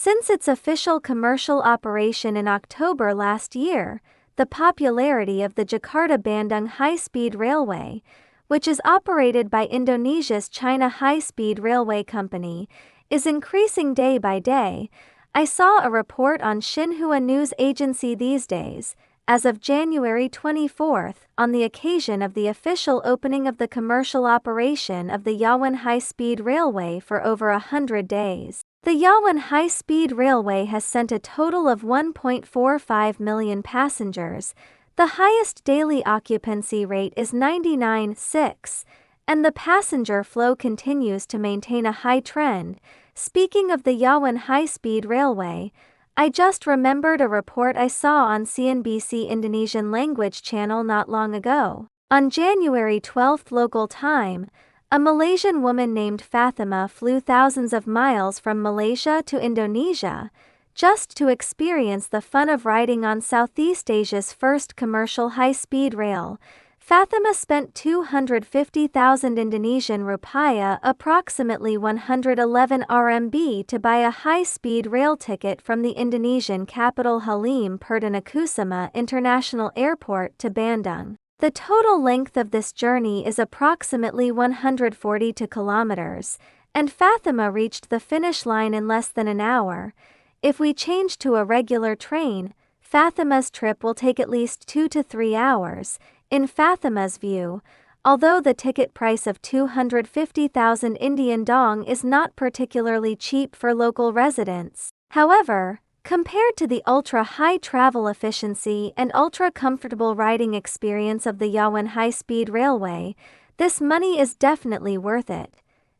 Since its official commercial operation in October last year, the popularity of the Jakarta-Bandung high-speed railway, which is operated by Indonesia's China High-Speed Railway Company, is increasing day by day. I saw a report on Xinhua news agency these days, as of January 24, on the occasion of the official opening of the commercial operation of the Yawan high-speed railway for over 100 days. The Yawan high-speed railway has sent a total of 1.45 million passengers. The highest daily occupancy rate is 99.6%, and the passenger flow continues to maintain a high trend. Speaking of the Yawan high-speed railway, I just remembered a report I saw on CNBC Indonesian language channel not long ago. On January 12 local time, a Malaysian woman named Fatima flew thousands of miles from Malaysia to Indonesia, just to experience the fun of riding on Southeast Asia's first commercial high-speed rail. Fatima spent 250,000 Indonesian rupiah, approximately 111 RMB, to buy a high-speed rail ticket from the Indonesian capital Halim Perdanakusuma International Airport to Bandung. The total length of this journey is approximately 142 kilometers, and Fatima reached the finish line in less than an hour. If we change to a regular train, Fatima's trip will take at least 2 to 3 hours. In Fatima's view, although the ticket price of 250,000 Indian dong is not particularly cheap for local residents, however, compared to the ultra-high travel efficiency and ultra-comfortable riding experience of the Yawan high-speed railway, this money is definitely worth it.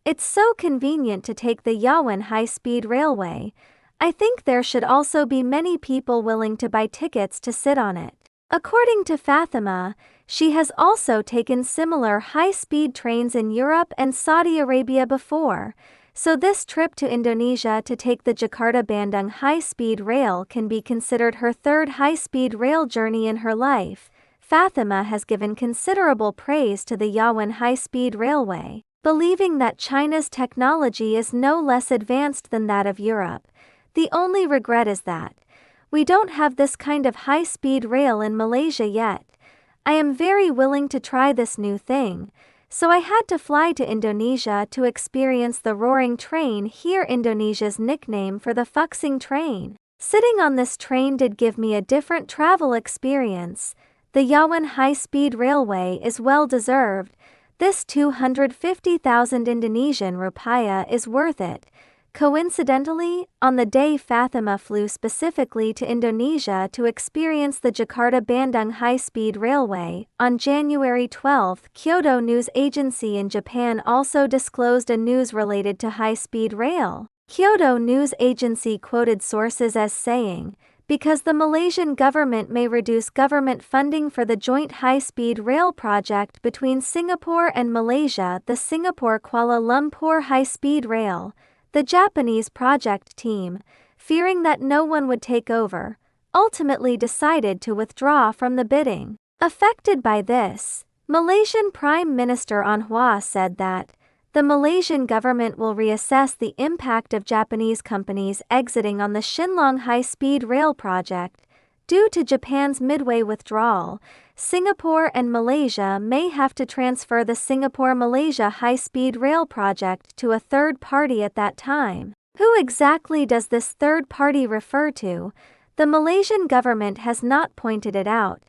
It's so convenient to take the Yawan high-speed railway. I think there should also be many people willing to buy tickets to sit on it. According to Fatima, she has also taken similar high-speed trains in Europe and Saudi Arabia before, so this trip to Indonesia to take the Jakarta-Bandung high-speed rail can be considered her third high-speed rail journey in her life. Fatima has given considerable praise to the Yawan high-speed railway, believing that China's technology is no less advanced than that of Europe. The only regret is that we don't have this kind of high-speed rail in Malaysia yet. I am very willing to try this new thing, so I had to fly to Indonesia to experience the roaring train here, Indonesia's nickname for the Fuxing train. Sitting on this train did give me a different travel experience. The Yawan high-speed railway is well deserved. This 250,000 Indonesian rupiah is worth it. Coincidentally, on the day Fatima flew specifically to Indonesia to experience the Jakarta-Bandung high-speed railway, on January 12, Kyodo News Agency in Japan also disclosed a news related to high-speed rail. Kyodo News Agency quoted sources as saying, "Because the Malaysian government may reduce government funding for the joint high-speed rail project between Singapore and Malaysia, the Singapore-Kuala Lumpur high-speed rail, the Japanese project team, fearing that no one would take over, ultimately decided to withdraw from the bidding." Affected by this, Malaysian Prime Minister Anwar said that the Malaysian government will reassess the impact of Japanese companies exiting on the Xinlong high-speed rail project. Due to Japan's midway withdrawal, Singapore and Malaysia may have to transfer the Singapore-Malaysia high-speed rail project to a third party at that time. Who exactly does this third party refer to? The Malaysian government has not pointed it out,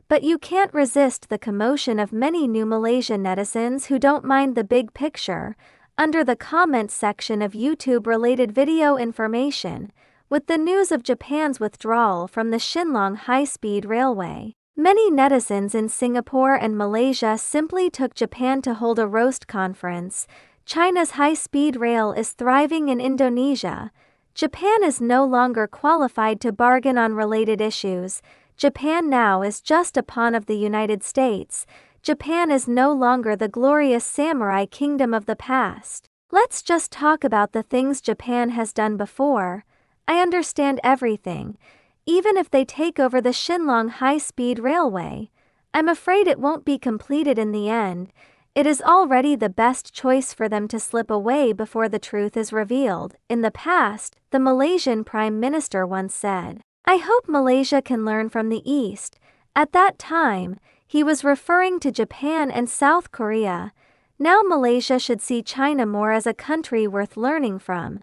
but you can't resist the commotion of many new Malaysian netizens who don't mind the big picture. Under the comments section of YouTube-related video information, with the news of Japan's withdrawal from the Xinlong high-speed railway, many netizens in Singapore and Malaysia simply took Japan to hold a roast conference. China's high-speed rail is thriving in Indonesia. Japan is no longer qualified to bargain on related issues. Japan now is just a pawn of the United States. Japan is no longer the glorious samurai kingdom of the past. Let's just talk about the things Japan has done before. I understand everything. Even if they take over the Xinlong high-speed railway, I'm afraid it won't be completed in the end. It is already the best choice for them to slip away before the truth is revealed. In the past, the Malaysian Prime Minister once said, "I hope Malaysia can learn from the East." At that time, he was referring to Japan and South Korea. Now Malaysia should see China more as a country worth learning from.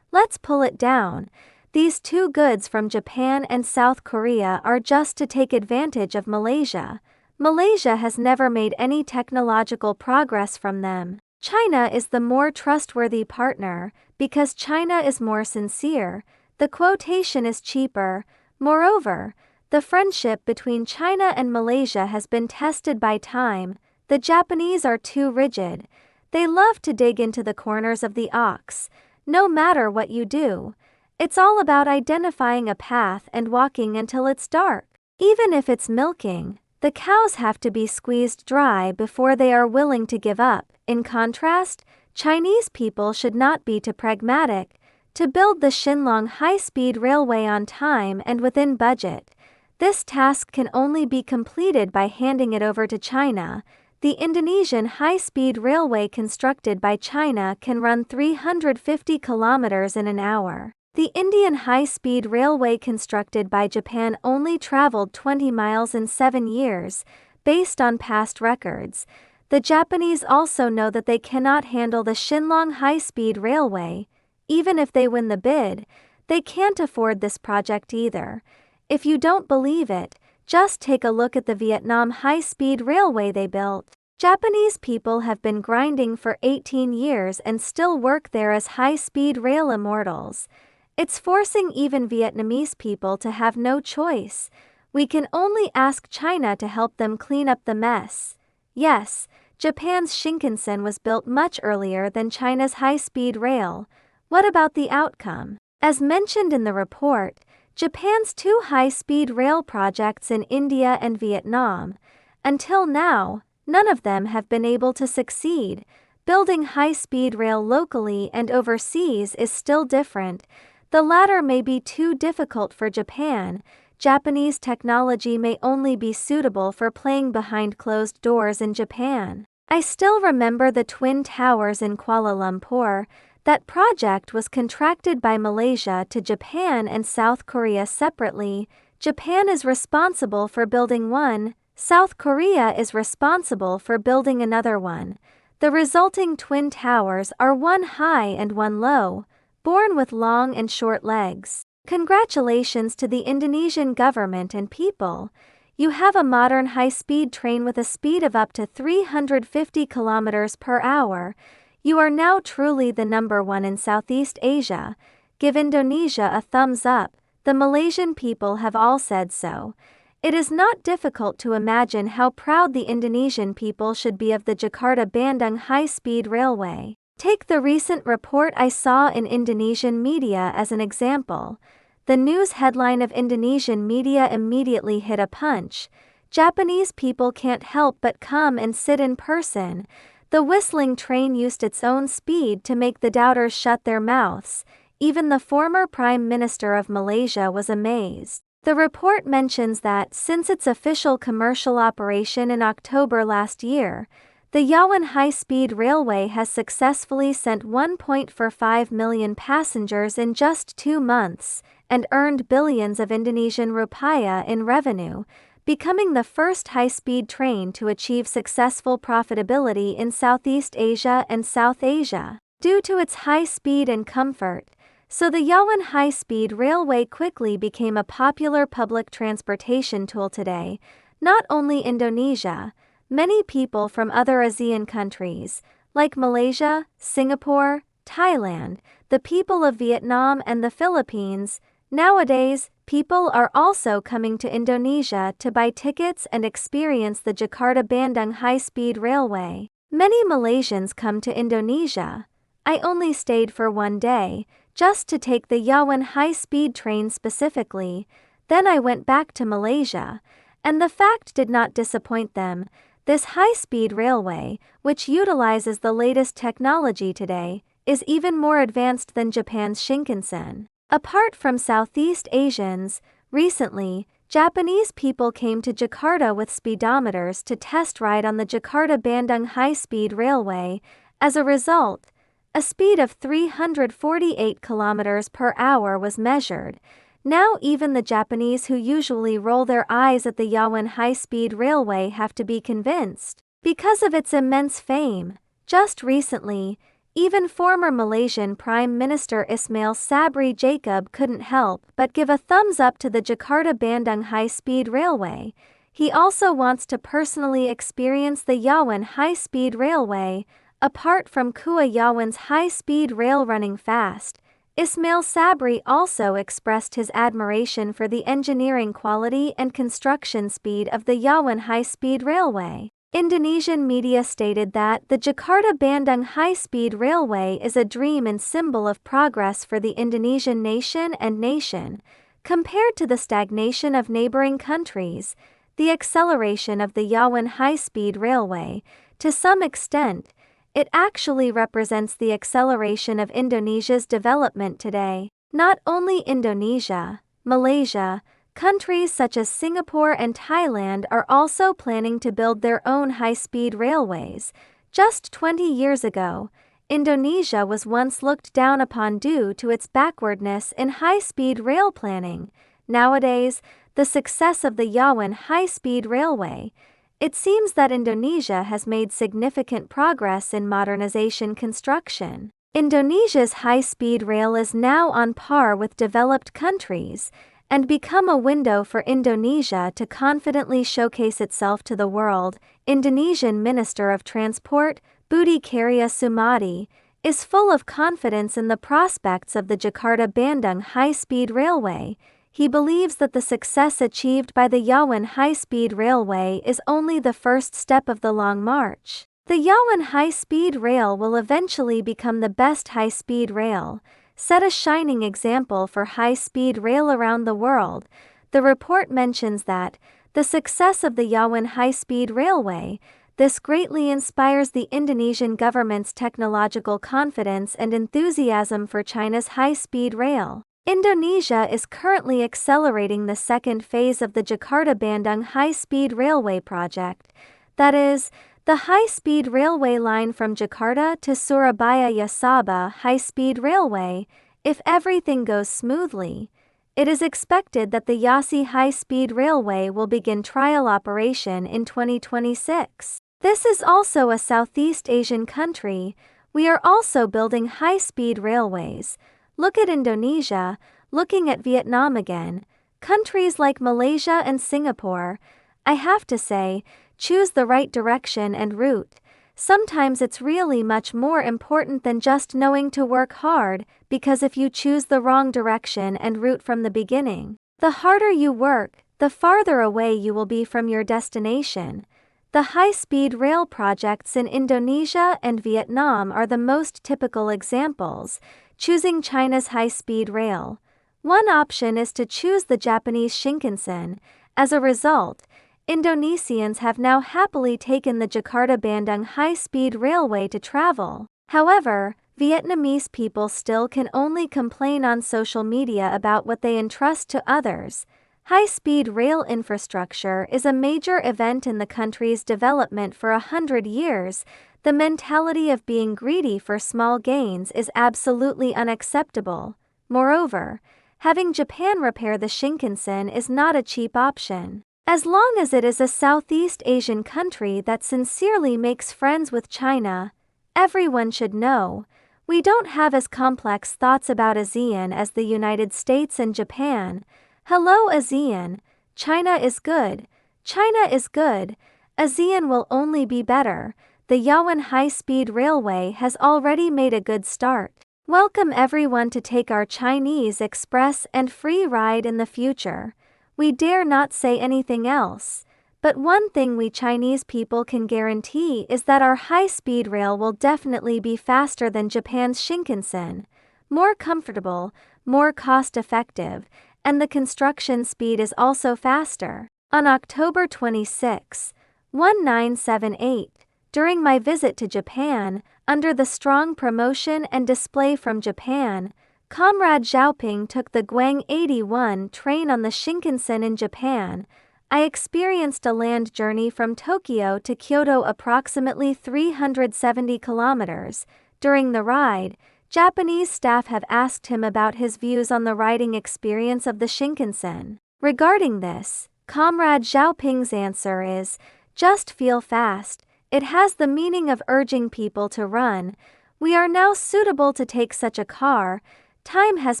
Let's pull it down. These two goods from Japan and South Korea are just to take advantage of Malaysia. Malaysia has never made any technological progress from them. China is the more trustworthy partner, because China is more sincere. The quotation is cheaper. Moreover, the friendship between China and Malaysia has been tested by time. The Japanese are too rigid. They love to dig into the corners of the ox. No matter what you do, it's all about identifying a path and walking until it's dark. Even if it's milking, the cows have to be squeezed dry before they are willing to give up. In contrast, Chinese people should not be too pragmatic. To build the Shinlong high-speed railway on time and within budget, this task can only be completed by handing it over to China. The Indonesian high-speed railway constructed by China can run 350 kilometers in an hour. The Indian high-speed railway constructed by Japan only traveled 20 miles in 7 years, based on past records. The Japanese also know that they cannot handle the Shinlong high-speed railway. Even if they win the bid, they can't afford this project either. If you don't believe it, just take a look at the Vietnam high-speed railway they built. Japanese people have been grinding for 18 years and still work there as high-speed rail immortals. It's forcing even Vietnamese people to have no choice. We can only ask China to help them clean up the mess. Yes, Japan's Shinkansen was built much earlier than China's high-speed rail. What about the outcome? As mentioned in the report, Japan's two high-speed rail projects in India and Vietnam. Until now, none of them have been able to succeed. Building high-speed rail locally and overseas is still different. The latter may be too difficult for Japan. Japanese technology may only be suitable for playing behind closed doors in Japan. I still remember the Twin Towers in Kuala Lumpur. That project was contracted by Malaysia to Japan and South Korea separately. Japan is responsible for building one, South Korea is responsible for building another one. The resulting twin towers are one high and one low, born with long and short legs. Congratulations to the Indonesian government and people. You have a modern high-speed train with a speed of up to 350 kilometers per hour. You are now truly the number one in Southeast Asia. Give Indonesia a thumbs up. The Malaysian people have all said so. It is not difficult to imagine how proud the Indonesian people should be of the Jakarta-Bandung high-speed railway. Take the recent report I saw in Indonesian media as an example. The news headline of Indonesian media immediately hit a punch. Japanese people can't help but come and sit in person. The whistling train used its own speed to make the doubters shut their mouths. Even the former Prime Minister of Malaysia was amazed. The report mentions that, since its official commercial operation in October last year, the Yawan high-speed railway has successfully sent 1.45 million passengers in just 2 months, and earned billions of Indonesian rupiah in revenue, becoming the first high-speed train to achieve successful profitability in Southeast Asia and South Asia. Due to its high speed and comfort, so the Yawan high-speed railway quickly became a popular public transportation tool today. Not only Indonesia, many people from other ASEAN countries, like Malaysia, Singapore, Thailand, the people of Vietnam and the Philippines. Nowadays, people are also coming to Indonesia to buy tickets and experience the Jakarta-Bandung high-speed railway. Many Malaysians come to Indonesia. I only stayed for 1 day, just to take the Yawan high-speed train specifically. Then I went back to Malaysia, and the fact did not disappoint them. This high-speed railway, which utilizes the latest technology today, is even more advanced than Japan's Shinkansen. Apart from Southeast Asians, recently, Japanese people came to Jakarta with speedometers to test ride on the Jakarta-Bandung high-speed railway. As a result, a speed of 348 kilometers per hour was measured. Now even the Japanese who usually roll their eyes at the Yawan high-speed railway have to be convinced. Because of its immense fame, just recently, even former Malaysian Prime Minister Ismail Sabri Jacob couldn't help but give a thumbs up to the Jakarta-Bandung high-speed railway. He also wants to personally experience the Yawan high-speed railway. Apart from Kua Yawan's high-speed rail running fast, Ismail Sabri also expressed his admiration for the engineering quality and construction speed of the Yawan high-speed railway. Indonesian media stated that the Jakarta-Bandung high-speed railway is a dream and symbol of progress for the Indonesian nation. Compared to the stagnation of neighboring countries, the acceleration of the Yawan high-speed railway, to some extent, it actually represents the acceleration of Indonesia's development today. Not only Indonesia, Malaysia, countries such as Singapore and Thailand are also planning to build their own high-speed railways. Just 20 years ago, Indonesia was once looked down upon due to its backwardness in high-speed rail planning. Nowadays, the success of the Yawan high-speed railway, it seems that Indonesia has made significant progress in modernization construction. Indonesia's high-speed rail is now on par with developed countries, and become a window for Indonesia to confidently showcase itself to the world. Indonesian Minister of Transport, Budi Karya Sumadi, is full of confidence in the prospects of the Jakarta-Bandung high-speed railway. He believes that the success achieved by the Yawan high-speed railway is only the first step of the long march. The Yawan high-speed rail will eventually become the best high-speed rail, set a shining example for high-speed rail around the world. The report mentions that the success of the Yawan high-speed railway, this greatly inspires the Indonesian government's technological confidence and enthusiasm for China's high-speed rail. Indonesia is currently accelerating the second phase of the Jakarta-Bandung high-speed railway project, that is, the high-speed railway line from Jakarta to Surabaya-Sabah high-speed railway. If everything goes smoothly, it is expected that the Yasi high-speed railway will begin trial operation in 2026. This is also a Southeast Asian country. We are also building high-speed railways. Look at Indonesia, looking at Vietnam again, countries like Malaysia and Singapore. I have to say, choose the right direction and route. Sometimes it's really much more important than just knowing to work hard, because if you choose the wrong direction and route from the beginning, the harder you work, the farther away you will be from your destination. The high-speed rail projects in Indonesia and Vietnam are the most typical examples. Choosing China's high-speed rail. One option is to choose the Japanese Shinkansen. As a result, Indonesians have now happily taken the Jakarta-Bandung high-speed railway to travel. However, Vietnamese people still can only complain on social media about what they entrust to others. High-speed rail infrastructure is a major event in the country's development for 100 years. The mentality of being greedy for small gains is absolutely unacceptable. Moreover, having Japan repair the Shinkansen is not a cheap option. As long as it is a Southeast Asian country that sincerely makes friends with China, everyone should know, we don't have as complex thoughts about ASEAN as the United States and Japan. Hello ASEAN, China is good. China is good. ASEAN will only be better. The Yawan high-speed railway has already made a good start. Welcome everyone to take our Chinese express and free ride in the future. We dare not say anything else, but one thing we Chinese people can guarantee is that our high-speed rail will definitely be faster than Japan's Shinkansen, more comfortable, more cost-effective, and the construction speed is also faster. On October 26, 1978, during my visit to Japan, under the strong promotion and display from Japan, Comrade Xiaoping took the Guang 81 train on the Shinkansen in Japan. I experienced a land journey from Tokyo to Kyoto, approximately 370 kilometers. During the ride, Japanese staff have asked him about his views on the riding experience of the Shinkansen. Regarding this, Comrade Xiaoping's answer is, "Just feel fast." It has the meaning of urging people to run. We are now suitable to take such a car. Time has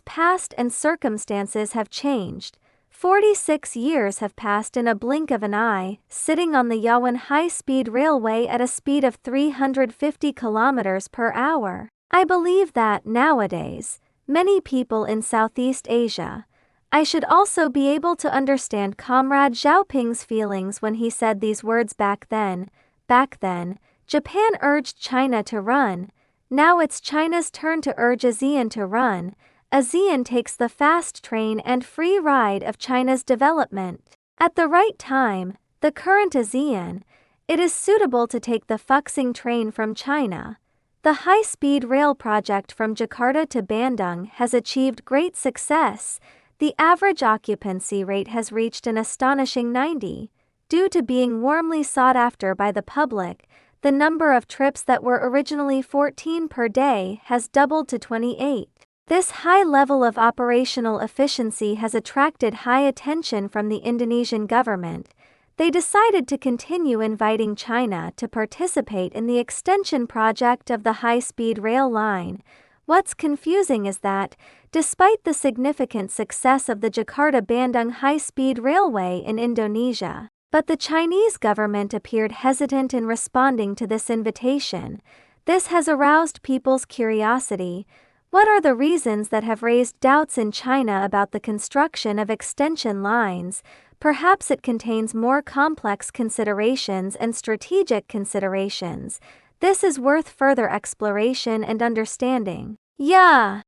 passed and circumstances have changed. 46 years have passed in a blink of an eye. Sitting on the Yawan high-speed railway at a speed of 350 kilometers per hour. I believe that, nowadays, many people in Southeast Asia. I should also be able to understand Comrade Xiaoping's feelings when he said these words back then. Back then, Japan urged China to run. Now it's China's turn to urge ASEAN to run. ASEAN takes the fast train and free ride of China's development. At the right time, the current ASEAN, it is suitable to take the Fuxing train from China. The high-speed rail project from Jakarta to Bandung has achieved great success. The average occupancy rate has reached an astonishing 90. Due to being warmly sought after by the public, the number of trips that were originally 14 per day has doubled to 28. This high level of operational efficiency has attracted high attention from the Indonesian government. They decided to continue inviting China to participate in the extension project of the high-speed rail line. What's confusing is that, despite the significant success of the Jakarta-Bandung high-speed railway in Indonesia, but the Chinese government appeared hesitant in responding to this invitation. This has aroused people's curiosity. What are the reasons that have raised doubts in China about the construction of extension lines? Perhaps it contains more complex considerations and strategic considerations. This is worth further exploration and understanding. Yeah.